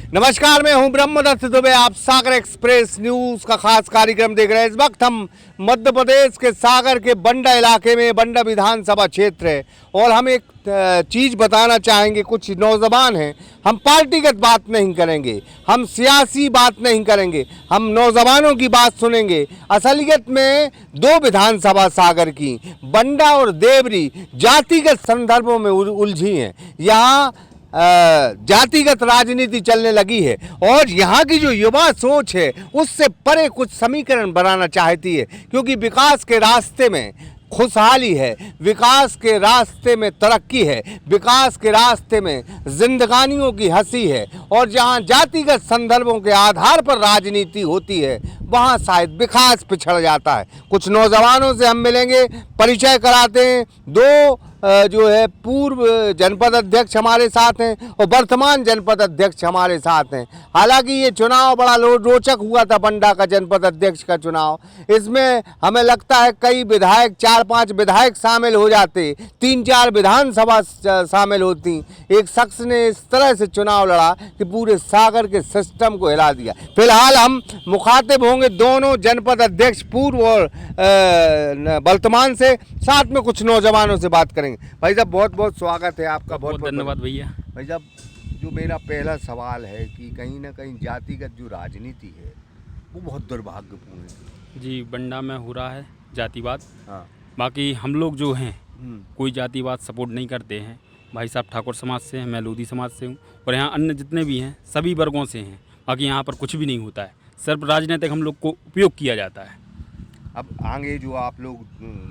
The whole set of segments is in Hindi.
नमस्कार, मैं हूं ब्रह्मदत्त दुबे। आप सागर एक्सप्रेस न्यूज का खास कार्यक्रम देख रहे हैं। इस वक्त हम मध्य प्रदेश के सागर के बंडा इलाके में, बंडा विधानसभा क्षेत्र है और हम एक चीज़ बताना चाहेंगे। कुछ नौजवान हैं, हम पार्टीगत बात नहीं करेंगे, हम सियासी बात नहीं करेंगे, हम नौजवानों की बात सुनेंगे। असलियत में दो विधानसभा सागर की, बंडा और देवरी, जातिगत संदर्भों में उलझी हैं। यहाँ जातिगत राजनीति चलने लगी है और यहाँ की जो युवा सोच है उससे परे कुछ समीकरण बनाना चाहती है, क्योंकि विकास के रास्ते में खुशहाली है, विकास के रास्ते में तरक्की है, विकास के रास्ते में जिंदगानियों की हंसी है। और जहाँ जातिगत संदर्भों के आधार पर राजनीति होती है वहाँ शायद विकास पिछड़ जाता है। कुछ नौजवानों से हम मिलेंगे, परिचय कराते हैं। दो जो है पूर्व जनपद अध्यक्ष हमारे साथ हैं और वर्तमान जनपद अध्यक्ष हमारे साथ हैं। हालांकि ये चुनाव बड़ा रोचक हुआ था, बंडा का जनपद अध्यक्ष का चुनाव। इसमें हमें लगता है कई विधायक, 4-5 विधायक शामिल हो जाते, 3-4 विधानसभा शामिल होती। एक शख्स ने इस तरह से चुनाव लड़ा कि पूरे सागर के सिस्टम को हिला दिया। फिलहाल हम मुखातिब होंगे दोनों जनपद अध्यक्ष, पूर्व और वर्तमान से, साथ में कुछ नौजवानों से बात करेंगे। भाई साहब, बहुत बहुत स्वागत है आपका। बहुत बहुत धन्यवाद भैया। भाई साहब, जो मेरा पहला सवाल है कि कहीं ना कहीं जातिगत जो राजनीति है वो बहुत दुर्भाग्यपूर्ण है। जी, बंडा में हो रहा है जातिवाद। हाँ। बाकी हम लोग जो हैं कोई जातिवाद सपोर्ट नहीं करते हैं। भाई साहब ठाकुर समाज से हैं, मैं लोधी समाज से हूँ और यहाँ अन्य जितने भी हैं सभी वर्गों से हैं। बाकी यहाँ पर कुछ भी नहीं होता है, सिर्फ राजनीतिक हम लोग को उपयोग किया जाता है। अब आगे जो आप लोग,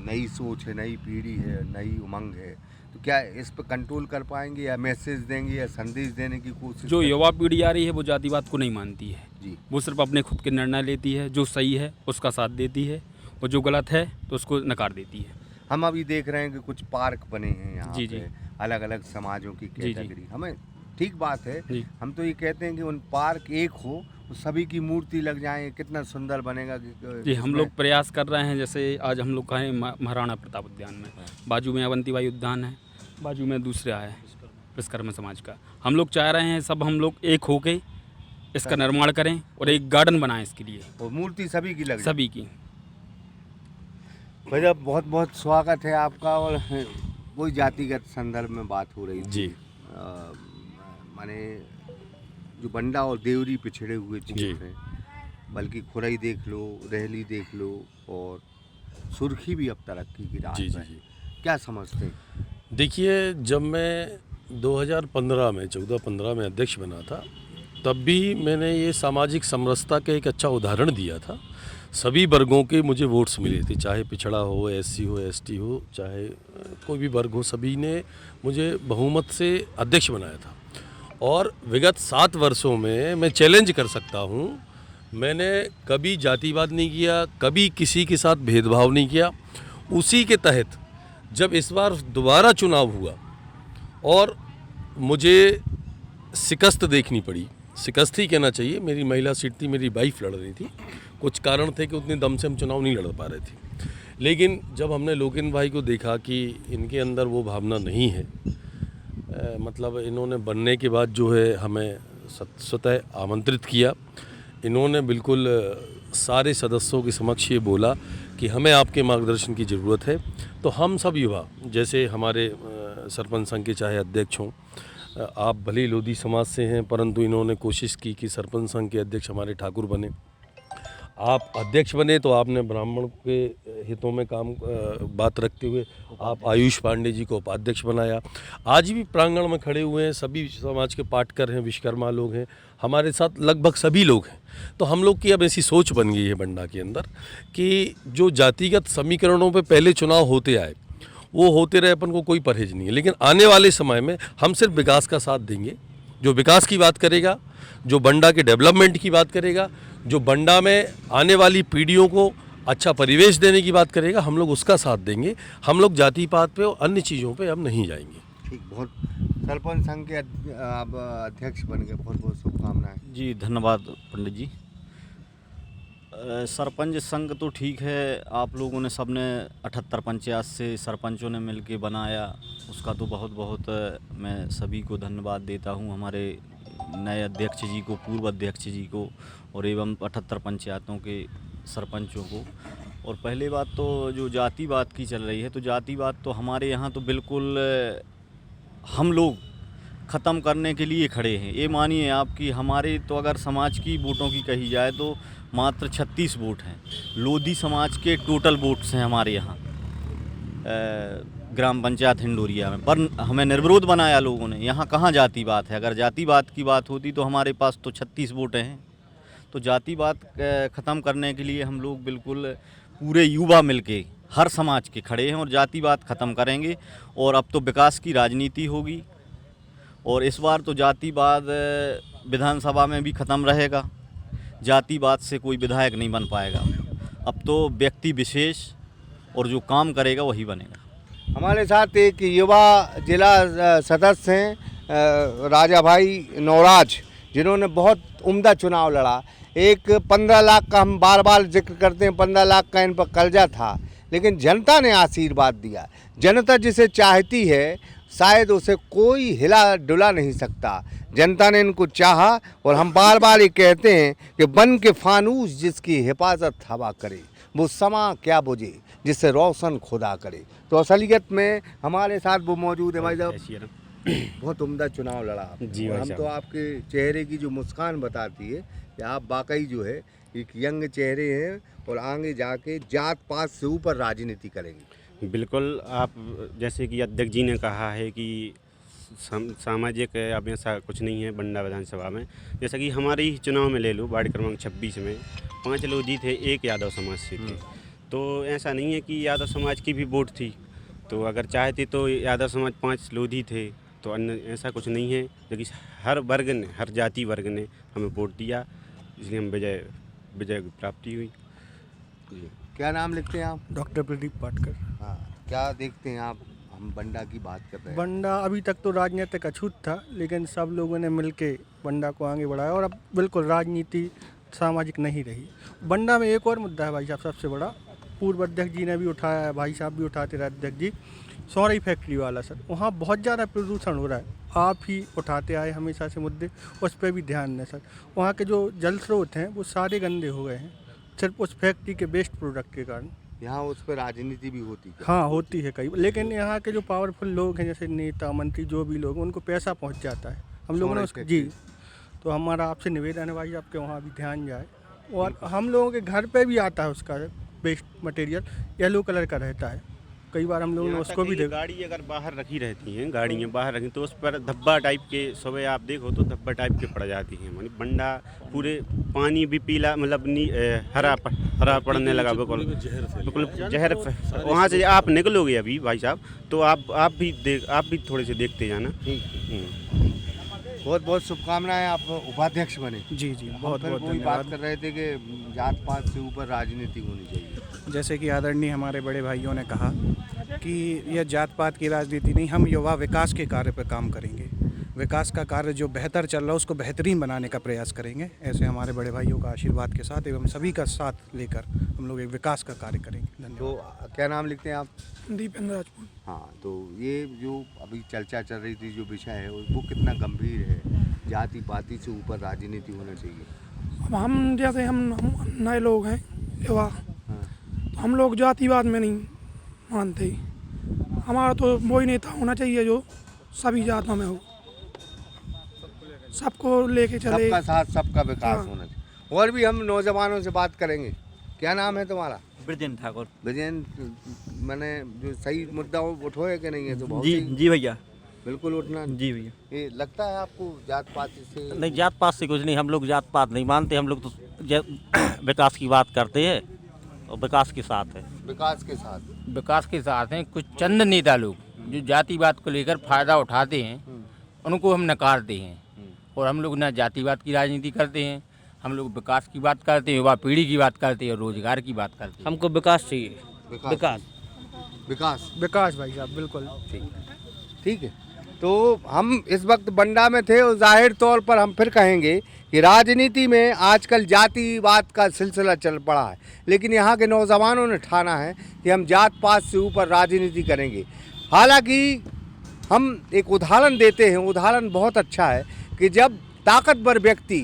नई सोच है, नई पीढ़ी है, नई उमंग है, तो क्या इस पर कंट्रोल कर पाएंगे या मैसेज देंगे या संदेश देने की कोशिश? जो युवा पीढ़ी आ रही है वो जातिवाद को नहीं मानती है जी। वो सिर्फ अपने खुद के निर्णय लेती है, जो सही है उसका साथ देती है और जो गलत है तो उसको नकार देती है। हम अभी देख रहे हैं कि कुछ पार्क बने हैं यहाँ जी, पे, अलग अलग समाजों की कैटेगरी। हमें ठीक बात है, हम तो ये कहते हैं कि उन पार्क एक हो, सभी की मूर्ति लग जाए, कितना सुंदर बनेगा। जी, हम लोग प्रयास कर रहे हैं। जैसे आज हम लोग कहें महाराणा प्रताप उद्यान में, बाजू में अवंतीबाई उद्यान है, बाजू में दूसरा है विश्वकर्मा समाज का। हम लोग चाह रहे हैं सब हम लोग एक होके इसका निर्माण करें और एक गार्डन बनाएं इसके लिए, और मूर्ति सभी की लग जाए। सभी की। भैया, बहुत बहुत स्वागत है आपका। और वही जातिगत संदर्भ में बात हो रही थी जी। माने जो बंडा और देवरी पिछड़े हुए क्षेत्र हैं, बल्कि खुरई देख लो, रहली देख लो, और सुर्खी भी अब तरक्की की राह पर है। क्या समझते हैं? देखिए, जब मैं 2015 में 14-15 में अध्यक्ष बना था, तब भी मैंने ये सामाजिक समरसता का एक अच्छा उदाहरण दिया था। सभी वर्गों के मुझे वोट्स मिले थे, चाहे पिछड़ा हो, एससी हो, एसटी हो, चाहे कोई भी वर्ग हो, सभी ने मुझे बहुमत से अध्यक्ष बनाया था। और विगत 7 वर्षों में मैं चैलेंज कर सकता हूँ, मैंने कभी जातिवाद नहीं किया, कभी किसी के साथ भेदभाव नहीं किया। उसी के तहत जब इस बार दोबारा चुनाव हुआ और मुझे शिकस्त देखनी पड़ी, शिकस्त ही कहना चाहिए, मेरी महिला सीट थी, मेरी वाइफ लड़ रही थी, कुछ कारण थे कि उतने दम से हम चुनाव नहीं लड़ पा रहे थे। लेकिन जब हमने लोकेन भाई को देखा कि इनके अंदर वो भावना नहीं है, मतलब इन्होंने बनने के बाद जो है हमें स्वतः आमंत्रित किया। इन्होंने बिल्कुल सारे सदस्यों के समक्ष ये बोला कि हमें आपके मार्गदर्शन की ज़रूरत है। तो हम सब युवा, जैसे हमारे सरपंच संघ के चाहे अध्यक्ष हों, आप भले ही लोधी समाज से हैं, परंतु इन्होंने कोशिश की कि सरपंच संघ के अध्यक्ष हमारे ठाकुर बने। आप अध्यक्ष बने तो आपने ब्राह्मण के हितों में बात रखते हुए आप आयुष पांडे जी को उपाध्यक्ष बनाया। आज भी प्रांगण में खड़े हुए हैं, सभी समाज के पाटकर हैं, विश्वकर्मा लोग हैं, हमारे साथ लगभग सभी लोग हैं। तो हम लोग की अब ऐसी सोच बन गई है बंडा के अंदर कि जो जातिगत समीकरणों पे पहले चुनाव होते आए वो होते रहे, अपन को कोई परहेज नहीं है। लेकिन आने वाले समय में हम सिर्फ विकास का साथ देंगे। जो विकास की बात करेगा, जो बंडा के डेवलपमेंट की बात करेगा, जो बंडा में आने वाली पीढ़ियों को अच्छा परिवेश देने की बात करेगा, हम लोग उसका साथ देंगे। हम लोग जाति पात पे और अन्य चीज़ों पे हम नहीं जाएंगे। ठीक, बहुत सरपंच संघ के आप अध्यक्ष बन गए, बहुत बहुत शुभकामनाएं। जी, धन्यवाद पंडित जी। सरपंच संघ तो ठीक है, आप लोगों ने सबने 78 पंचायत से सरपंचों ने मिलके बनाया, उसका तो बहुत बहुत मैं सभी को धन्यवाद देता हूँ। हमारे नए अध्यक्ष जी को, पूर्व अध्यक्ष जी को और एवं 78 पंचायतों के सरपंचों को। और पहली बात तो जो जातिवाद की चल रही है, तो जातिवाद तो हमारे यहाँ तो बिल्कुल हम लोग ख़त्म करने के लिए खड़े हैं। ये मानिए आप कि हमारे तो अगर समाज की वोटों की कही जाए तो मात्र 36 वोट हैं। लोधी समाज के टोटल वोट्स हैं हमारे यहाँ ग्राम पंचायत हिंडोरिया में, पर हमें निर्विरोध बनाया लोगों ने। यहाँ कहाँ जातिवाद है? अगर जातिवाद की बात होती तो हमारे पास तो 36 वोटें हैं। तो जातिवाद ख़त्म करने के लिए हम लोग बिल्कुल पूरे युवा मिलके हर समाज के खड़े हैं और जातिवाद ख़त्म करेंगे। और अब तो विकास की राजनीति होगी और इस बार तो जातिवाद विधानसभा में भी ख़त्म रहेगा। जातिवाद से कोई विधायक नहीं बन पाएगा। अब तो व्यक्ति विशेष और जो काम करेगा वही बनेगा। हमारे साथ एक युवा जिला सदस्य हैं राजा भाई नौराज, जिन्होंने बहुत उम्दा चुनाव लड़ा। एक 15 लाख का हम बार बार जिक्र करते हैं, 15 लाख का इन पर कर्जा था, लेकिन जनता ने आशीर्वाद दिया। जनता जिसे चाहती है शायद उसे कोई हिला डुला नहीं सकता। जनता ने इनको चाहा और हम बार बार ये कहते हैं कि बन के फानूस जिसकी हिफाजत हवा करे, वो समा क्या बुझे जिससे रोशन खुदा करे। तो असलियत में हमारे साथ वो मौजूद है। भाई साहब, बहुत उम्दा चुनाव लड़ा आपने। जी और भाई हम तो आपके चेहरे की जो मुस्कान बताती है कि आप वाकई जो है एक यंग चेहरे हैं और आगे जाके जात पात से ऊपर राजनीति करेंगे। बिल्कुल, आप जैसे कि अध्यक्ष जी ने कहा है कि सामाजिक अब ऐसा कुछ नहीं है बंडा विधानसभा में। जैसा कि हमारे ही चुनाव में ले लो, वार्ड क्रमांक 26 में 5 लोधी थे, एक यादव समाज से थे। तो ऐसा नहीं है कि यादव समाज की भी वोट थी, तो अगर चाहते तो यादव समाज 5 लोधी थे, तो अन्य ऐसा कुछ नहीं है। लेकिन हर वर्ग ने, हर जाति वर्ग ने हमें वोट दिया, इसलिए हम विजय की प्राप्ति हुई। क्या नाम लिखते हैं आप? डॉक्टर प्रदीप पाटकर। हाँ, क्या देखते हैं आप? हम बंडा की बात कर रहे हैं। बंडा अभी तक तो राजनीतिक अछूत था, लेकिन सब लोगों ने मिलके बंडा को आगे बढ़ाया और अब बिल्कुल राजनीति सामाजिक नहीं रही। बंडा में एक और मुद्दा है भाई साहब, सबसे बड़ा, पूर्व अध्यक्ष जी ने भी उठाया है, भाई साहब भी उठाते रहे अध्यक्ष जी, सौरई फैक्ट्री वाला सर, वहाँ बहुत ज़्यादा प्रदूषण हो रहा है। आप ही उठाते आए हमेशा से मुद्दे, उस पर भी ध्यान दें सर। वहाँ के जो जल स्रोत हैं वो सारे गंदे हो गए हैं, सिर्फ उस फैक्ट्री के वेस्ट प्रोडक्ट के कारण। यहाँ उस पर राजनीति भी होती है। हाँ, होती है कई, लेकिन यहाँ के जो पावरफुल लोग हैं, जैसे नेता मंत्री जो भी लोग, उनको पैसा पहुँच जाता है। हम लोगों ने उसका जी, तो हमारा आपसे निवेदन है भाई आपके वहाँ भी ध्यान जाए। और हम लोगों के घर पे भी आता है उसका वेस्ट मटेरियल, येलो कलर का रहता है। कई बार हम लोगों ने उसको भी देखा। गाड़ी अगर बाहर रखी रहती हैं, गाड़ियाँ बाहर रखी तो उस पर धब्बा टाइप के, सुबह आप देखो तो धब्बा टाइप के पड़ जाती हैं। मतलब बंडा पूरे पानी भी पीला, मतलब हरा पड़ने लगा, बिल्कुल जहर। वहाँ से आप निकलोगे अभी भाई साहब, तो आप भी थोड़े से देखते जाना। बहुत बहुत शुभकामनाएं, आप उपाध्यक्ष बने। जी जी, बहुत बहुत बहुत बात धन्यवाद। कर रहे थे कि जात पात से ऊपर राजनीति होनी चाहिए। जैसे कि आदरणीय हमारे बड़े भाइयों ने कहा कि यह जात पात की राजनीति नहीं, हम युवा विकास के कार्य पर काम करेंगे। विकास का कार्य जो बेहतर चल रहा है उसको बेहतरीन बनाने का प्रयास करेंगे। ऐसे हमारे बड़े भाइयों का आशीर्वाद के साथ एवं सभी का साथ लेकर हम लोग एक विकास का कार्य करेंगे। धन्यवाद। तो क्या नाम लिखते हैं आप? दीपेंद्र राजपूत। हाँ, तो ये जो अभी चर्चा चल रही थी, जो विषय है वो कितना गंभीर है, जाति पाति से ऊपर राजनीति होना चाहिए। अब हम जैसे हम नए लोग हैं युवा, तो हम लोग जातिवाद में नहीं मानते। हमारा तो वही नेता होना चाहिए जो सभी जातों में हो, सबको लेके चले, सबका साथ सबका विकास हाँ। होना चाहिए। और भी हम नौजवानों से बात करेंगे। क्या नाम है तुम्हारा? ब्रजेंद्र ठाकुर। विजयन, मैंने जो सही मुद्दा उठोए कि नहीं है तो बहुत जी सही। जी भैया, बिल्कुल उठना। जी भैया। ये लगता है आपको जात पात से? नहीं, जात पात से कुछ नहीं, हम लोग जात पात नहीं मानते। हम लोग तो विकास की बात करते हैं और विकास के साथ है। विकास के साथ, विकास के साथ हैं। कुछ चंद नेता लोग जो जातिवाद को लेकर फायदा उठाते हैं, उनको हम नकारते हैं। और हम लोग ना जातिवाद की राजनीति करते हैं, हम लोग विकास की बात करते हैं, युवा पीढ़ी की बात करते हैं और रोजगार की बात करते हैं। हमको विकास चाहिए। विकास विकास विकास भाई साहब, बिल्कुल ठीक है। तो हम इस वक्त बंडा में थे और जाहिर तौर पर हम फिर कहेंगे कि राजनीति में आजकल जातिवाद का सिलसिला चल पड़ा है, लेकिन यहाँ के नौजवानों ने ठाना है कि हम जात पात से ऊपर राजनीति करेंगे। हालांकि हम एक उदाहरण देते हैं, उदाहरण बहुत अच्छा है कि जब ताकतवर व्यक्ति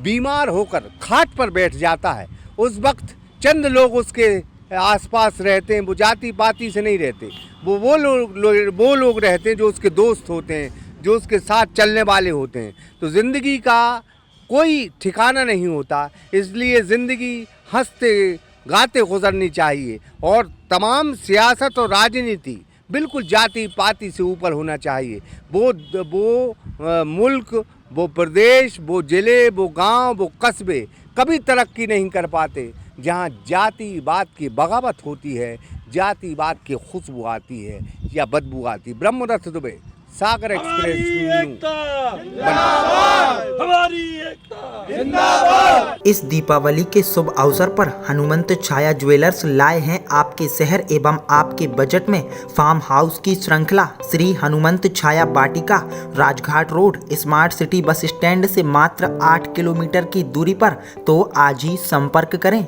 बीमार होकर खाट पर बैठ जाता है, उस वक्त चंद लोग उसके आसपास रहते हैं। वो जाति पाति से नहीं रहते, वो लोग रहते हैं जो उसके दोस्त होते हैं, जो उसके साथ चलने वाले होते हैं। तो ज़िंदगी का कोई ठिकाना नहीं होता, इसलिए ज़िंदगी हंसते गाते गुजरनी चाहिए और तमाम सियासत और राजनीति बिल्कुल जाति पाति से ऊपर होना चाहिए। वो मुल्क, वो प्रदेश, वो ज़िले, वो गांव, वो कस्बे कभी तरक्की नहीं कर पाते जहां जातिवाद की बगावत होती है, जातिवाद की खुशबू आती है या बदबू आती। ब्रह्मदत्त दुबे, सागर एक्सप्रेस इस दीपावली के शुभ अवसर पर हनुमंत छाया ज्वेलर्स लाए हैं आपके शहर एवं आपके बजट में फार्म हाउस की श्रृंखला Shri Hanumant Chhaya Vatika, Rajghat road, smart city bus stand से मात्र 8 किलोमीटर की दूरी पर। तो आज ही संपर्क करें।